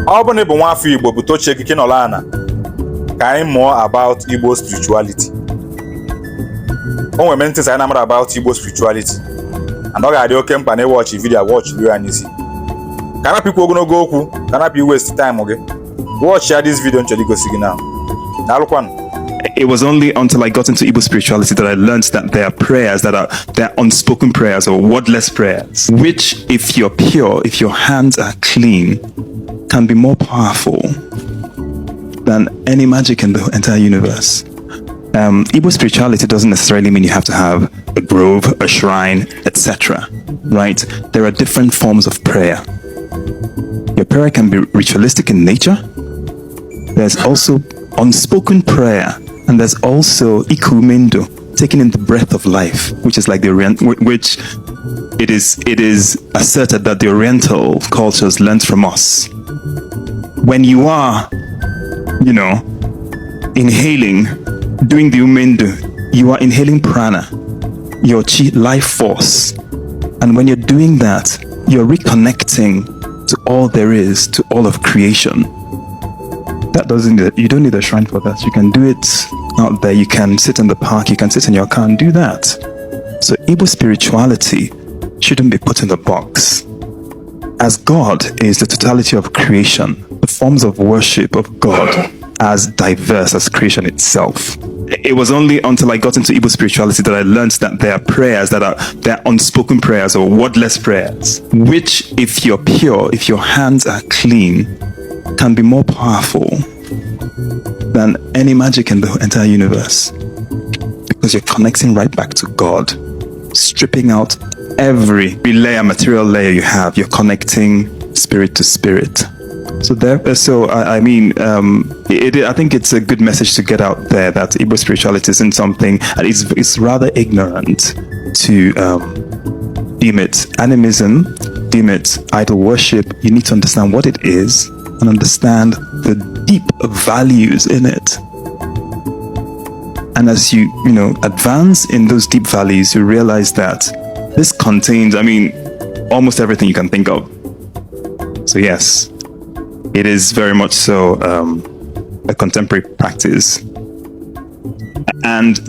Ọ bụ na ịbụ nwa afọ Igbo bụ tochie gị nọla ana ka anyị mụọ about Igbo spirituality. O nwere many things anyị na-amara about Igbo spirituality, and ọ ga-adị oke mkpa na ịwọchị vidio watch ruo ya n'isi. Ka napịkwa ogologo okwu, ka napị waste time gị. Watch ya this video nchọrọ igosi gị now. Daalụkwanụ. It was only until I got into Igbo spirituality that I learned that there are prayers they're unspoken prayers or wordless prayers, which, if you're pure, if your hands are clean, can be more powerful than any magic in the entire universe. Igbo spirituality doesn't necessarily mean you have to have a grove, a shrine, etc. Right? There are different forms of prayer. Your prayer can be ritualistic in nature. There's also unspoken prayer, and there's also ikumendo, taking in the breath of life, which is like which it is asserted that the Oriental cultures learned from us. When you are, inhaling, doing the umendo, you are inhaling prana, your chi, life force, and when you're doing that, you're reconnecting to all there is, to all of creation. You don't need a shrine for that. You can do it out there. You can sit in the park, you can sit in your car and do that. So Igbo spirituality shouldn't be put in a box. As God is the totality of creation, the forms of worship of God as diverse as creation itself. It was only until I got into Igbo spirituality that I learned that there are prayers they're unspoken prayers or wordless prayers, which, if you're pure, if your hands are clean, can be more powerful than any magic in the entire universe, because you're connecting right back to God, stripping out every material layer you have. You're connecting spirit to spirit. I think it's a good message to get out there that Igbo spirituality isn't something, and it's rather ignorant to deem it animism, deem it idol worship. You need to understand what it is and understand the deep values in it. And as you advance in those deep values, you realize that this contains, almost everything you can think of. So yes, it is very much so a contemporary practice. And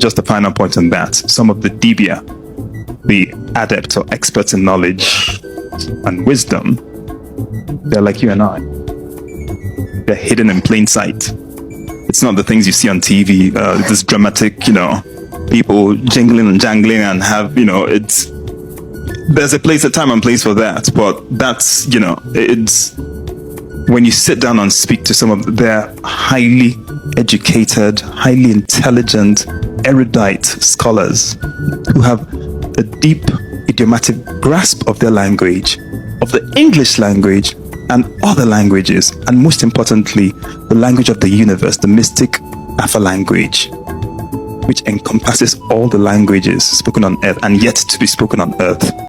just a final point on that, some of the dibia, the adepts or experts in knowledge and wisdom, they're like you and I. They're hidden in plain sight. It's not the things you see on TV, this dramatic, people jingling and jangling and have, there's a time and place for that. But that's, it's when you sit down and speak to some of their highly educated, highly intelligent, erudite scholars who have a deep idiomatic grasp of their language, of the English language and other languages, and most importantly, the language of the universe, the mystic Afa language, which encompasses all the languages spoken on earth and yet to be spoken on earth.